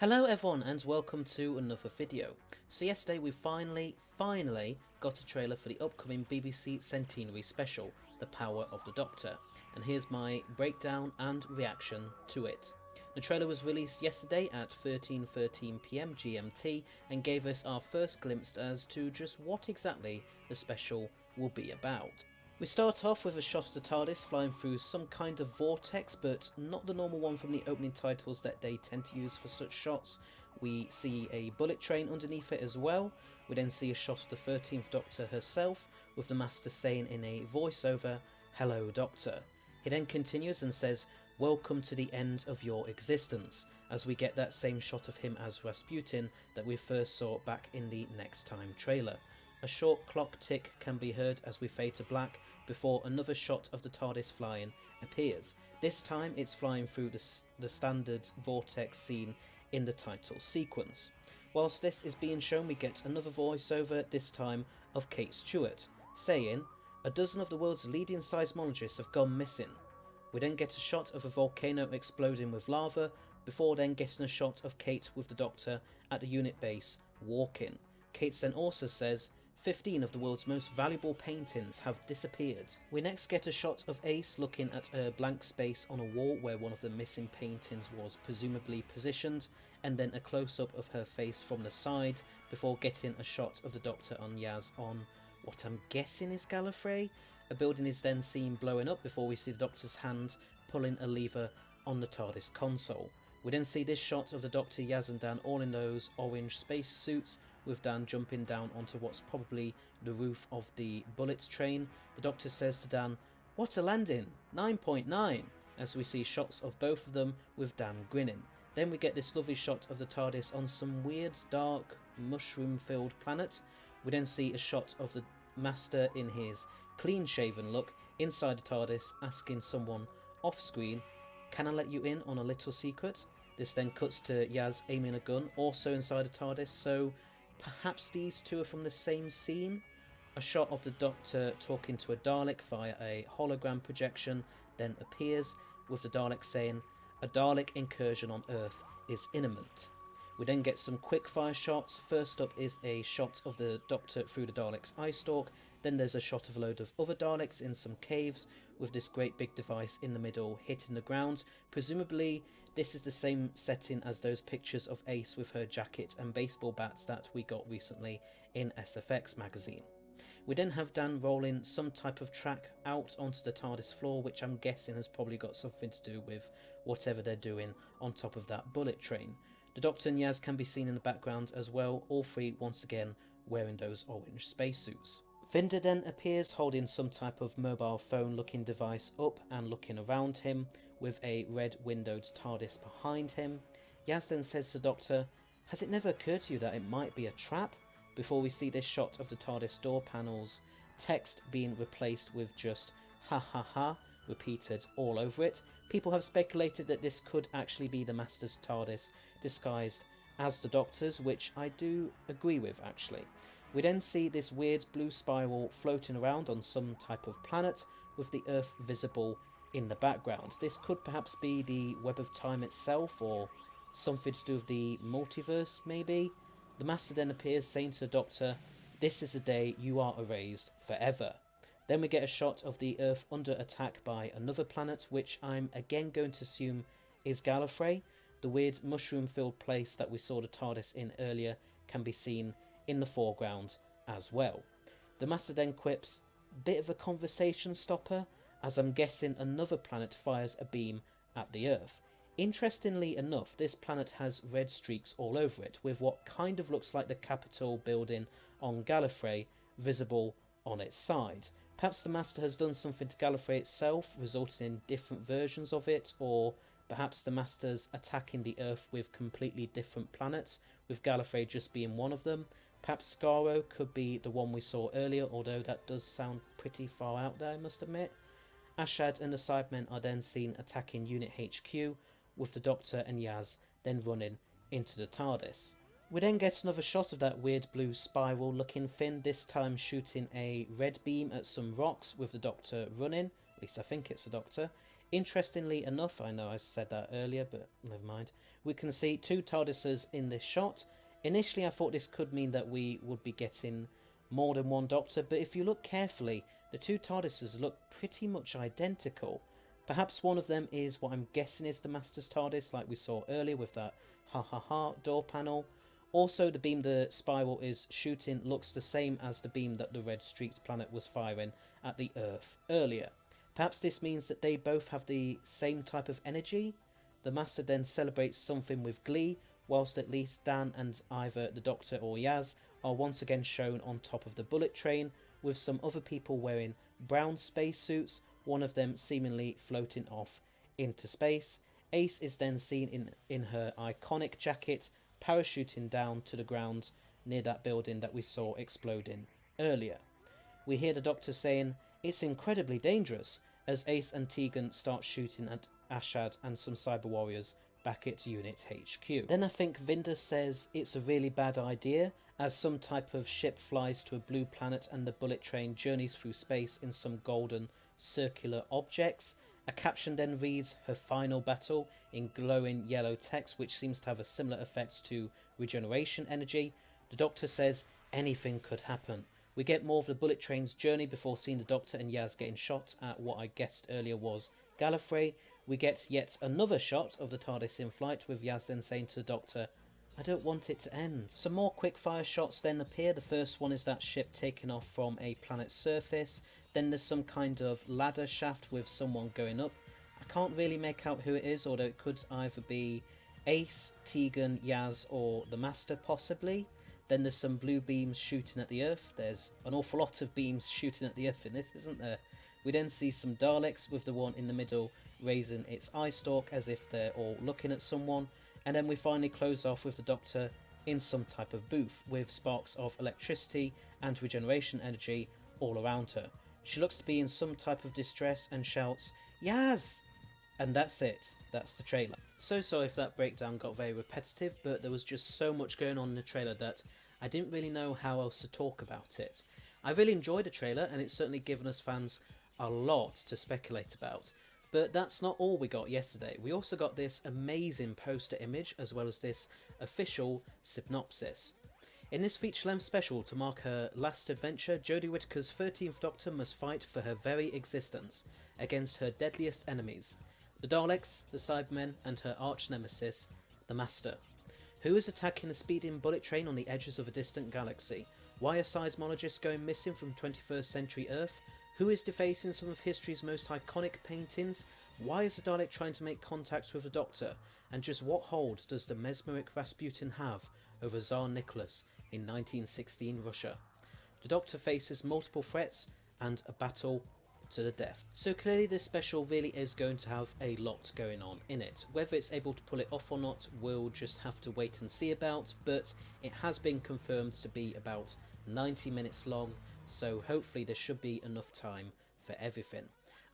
Hello everyone and welcome to another video. So yesterday we finally got a trailer for the upcoming BBC Centenary special, The Power of the Doctor, and here's my breakdown and reaction to it. The trailer was released yesterday at 13:13 PM GMT and gave us our first glimpse as to just what exactly the special will be about. We start off with a shot of the TARDIS flying through some kind of vortex, but not the normal one from the opening titles that they tend to use for such shots. We see a bullet train underneath it as well. We then see a shot of the 13th Doctor herself, with the Master saying in a voiceover, "Hello Doctor." He then continues and says, "Welcome to the end of your existence," as we get that same shot of him as Rasputin that we first saw back in the Next Time trailer. A short clock tick can be heard as we fade to black before another shot of the TARDIS flying appears. This time it's flying through the standard vortex scene in the title sequence. Whilst this is being shown, we get another voiceover, this time of Kate Stewart, saying, "A dozen of the world's leading seismologists have gone missing." We then get a shot of a volcano exploding with lava, before then getting a shot of Kate with the Doctor at the unit base walking. Kate then also says, 15 of the world's most valuable paintings have disappeared. We next get a shot of Ace looking at a blank space on a wall where one of the missing paintings was presumably positioned, and then a close-up of her face from the side before getting a shot of the Doctor on Yaz on what I'm guessing is Gallifrey. A building is then seen blowing up before we see the Doctor's hand pulling a lever on the TARDIS console. We then see this shot of the Doctor, Yaz and Dan all in those orange space suits, with Dan jumping down onto what's probably the roof of the bullet train. The Doctor says to Dan, "What a landing, 9.9, as we see shots of both of them with Dan grinning. Then we get this lovely shot of the TARDIS on some weird, dark, mushroom-filled planet. We then see a shot of the Master in his clean-shaven look inside the TARDIS asking someone off-screen, "Can I let you in on a little secret?" This then cuts to Yaz aiming a gun, also inside the TARDIS, so perhaps these two are from the same scene. A shot of the Doctor talking to a Dalek via a hologram projection then appears, with the Dalek saying, "A Dalek incursion on Earth is imminent." We then get some quick fire shots. First up is a shot of the Doctor through the Dalek's eye stalk, then there's a shot of a load of other Daleks in some caves with this great big device in the middle hitting the ground. Presumably this is the same setting as those pictures of Ace with her jacket and baseball bats that we got recently in SFX magazine. We then have Dan rolling some type of track out onto the TARDIS floor, which I'm guessing has probably got something to do with whatever they're doing on top of that bullet train. The Doctor and Yaz can be seen in the background as well, all three once again wearing those orange spacesuits. Vinder then appears holding some type of mobile phone looking device up and looking around him, with a red windowed TARDIS behind him. Yaz then says to the Doctor, "Has it never occurred to you that it might be a trap?" Before we see this shot of the TARDIS door panels, text being replaced with just "ha ha ha" repeated all over it. People have speculated that this could actually be the Master's TARDIS disguised as the Doctor's, which I do agree with actually. We then see this weird blue spiral floating around on some type of planet, with the Earth visible in the background. This could perhaps be the Web of Time itself, or something to do with the multiverse maybe. The Master then appears saying to the Doctor, "This is the day you are erased forever." Then we get a shot of the Earth under attack by another planet, which I'm again going to assume is Gallifrey. The weird mushroom-filled place that we saw the TARDIS in earlier can be seen in the foreground as well. The Master then quips, "Bit of a conversation stopper," as I'm guessing another planet fires a beam at the Earth. Interestingly enough, this planet has red streaks all over it, with what kind of looks like the Capitol building on Gallifrey visible on its side. Perhaps the Master has done something to Gallifrey itself, resulting in different versions of it, or perhaps the Master's attacking the Earth with completely different planets, with Gallifrey just being one of them. Perhaps Skaro could be the one we saw earlier, although that does sound pretty far out there, I must admit. Ashad and the Cybermen are then seen attacking Unit HQ, with the Doctor and Yaz then running into the TARDIS. We then get another shot of that weird blue spiral looking thing, this time shooting a red beam at some rocks with the Doctor running, at least I think it's the Doctor, Interestingly enough, I know I said that earlier, but never mind, we can see two TARDISes in this shot. Initially I thought this could mean that we would be getting more than one Doctor, but if you look carefully, the two TARDISes look pretty much identical. Perhaps one of them is what I'm guessing is the Master's TARDIS, like we saw earlier with that ha ha ha door panel. Also, the beam the Spiral is shooting looks the same as the beam that the Red Streaked planet was firing at the Earth earlier. Perhaps this means that they both have the same type of energy. The Master then celebrates something with glee, whilst at least Dan and either the Doctor or Yaz are once again shown on top of the bullet train, with some other people wearing brown spacesuits, one of them seemingly floating off into space. Ace is then seen in her iconic jacket, parachuting down to the ground near that building that we saw exploding earlier. We hear the Doctor saying, "It's incredibly dangerous," as Ace and Tegan start shooting at Ashad and some cyber warriors back at Unit HQ. Then I think Vinda says it's a really bad idea, as some type of ship flies to a blue planet and the bullet train journeys through space in some golden circular objects. A caption then reads "her final battle" in glowing yellow text, which seems to have a similar effect to regeneration energy. The Doctor says anything could happen. We get more of the bullet train's journey before seeing the Doctor and Yaz getting shot at what I guessed earlier was Gallifrey. We get yet another shot of the TARDIS in flight, with Yaz then saying to the Doctor, "I don't want it to end." Some more quick-fire shots then appear. The first one is that ship taking off from a planet's surface. Then there's some kind of ladder shaft with someone going up. I can't really make out who it is, although it could either be Ace, Tegan, Yaz, or the Master possibly. Then there's some blue beams shooting at the Earth. There's an awful lot of beams shooting at the Earth in this, isn't there? We then see some Daleks, with the one in the middle raising its eye stalk as if they're all looking at someone. And then we finally close off with the Doctor in some type of booth, with sparks of electricity and regeneration energy all around her. She looks to be in some type of distress and shouts, "Yaz!" And that's it. That's the trailer. So sorry if that breakdown got very repetitive, but there was just so much going on in the trailer that I didn't really know how else to talk about it. I really enjoyed the trailer, and it's certainly given us fans a lot to speculate about. But that's not all we got yesterday. We also got this amazing poster image, as well as this official synopsis. In this feature-length special to mark her last adventure, Jodie Whittaker's 13th Doctor must fight for her very existence against her deadliest enemies, the Daleks, the Cybermen, and her arch-nemesis, the Master. Who is attacking a speeding bullet train on the edges of a distant galaxy? Why are seismologists going missing from 21st century Earth? Who is defacing some of history's most iconic paintings? Why is the Dalek trying to make contact with the Doctor? And just what hold does the mesmeric Rasputin have over Tsar Nicholas in 1916 Russia? The Doctor faces multiple threats and a battle to the death. So clearly this special really is going to have a lot going on in it. Whether it's able to pull it off or not, we'll just have to wait and see about, but it has been confirmed to be about 90 minutes long, so hopefully there should be enough time for everything.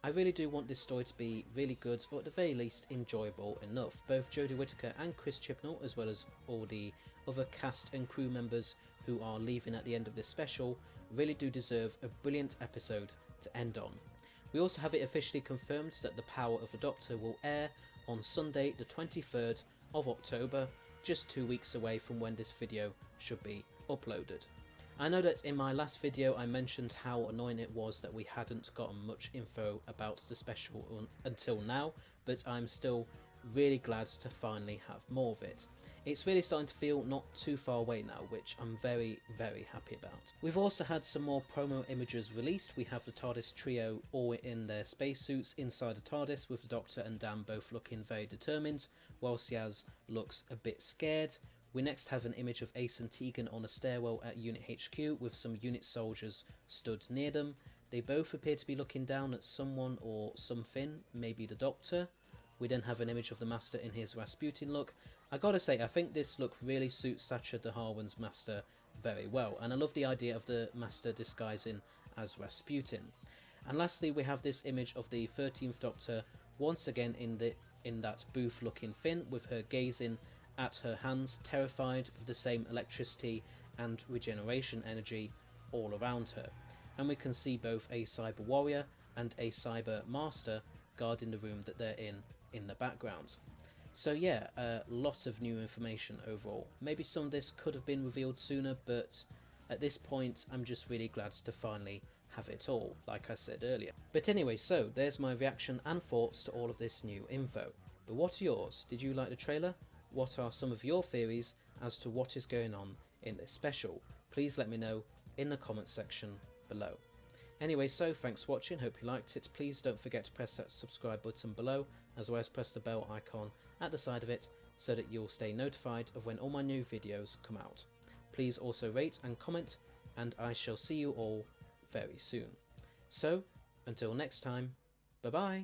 I really do want this story to be really good, or at the very least enjoyable enough. Both Jodie Whittaker and Chris Chibnall, as well as all the other cast and crew members who are leaving at the end of this special, really do deserve a brilliant episode to end on. We also have it officially confirmed that The Power of the Doctor will air on Sunday the 23rd of October, just 2 weeks away from when this video should be uploaded. I know that in my last video I mentioned how annoying it was that we hadn't gotten much info about the special until now, but I'm still really glad to finally have more of it. It's really starting to feel not too far away now, which I'm very, very happy about. We've also had some more promo images released. We have the TARDIS trio all in their spacesuits inside the TARDIS, with the Doctor and Dan both looking very determined, whilst Yaz looks a bit scared. We next have an image of Ace and Tegan on a stairwell at Unit HQ, with some unit soldiers stood near them. They both appear to be looking down at someone or something, maybe the Doctor. We then have an image of the Master in his Rasputin look. I gotta say, I think this look really suits Sacha de Harwen's Master very well, and I love the idea of the Master disguising as Rasputin. And lastly, we have this image of the 13th Doctor once again in that booth looking thing, with her gazing at her hands, terrified, with the same electricity and regeneration energy all around her. And we can see both a cyber warrior and a cyber master guarding the room that they're in the background. So yeah, a lot of new information overall. Maybe some of this could have been revealed sooner, but at this point I'm just really glad to finally have it all, like I said earlier. But anyway, so there's my reaction and thoughts to all of this new info. But what are yours? Did you like the trailer? What are some of your theories as to what is going on in this special? Please let me know in the comment section below. Anyway, so thanks for watching, hope you liked it. Please don't forget to press that subscribe button below, as well as press the bell icon at the side of it so that you'll stay notified of when all my new videos come out. Please also rate and comment, and I shall see you all very soon. So, until next time, bye bye.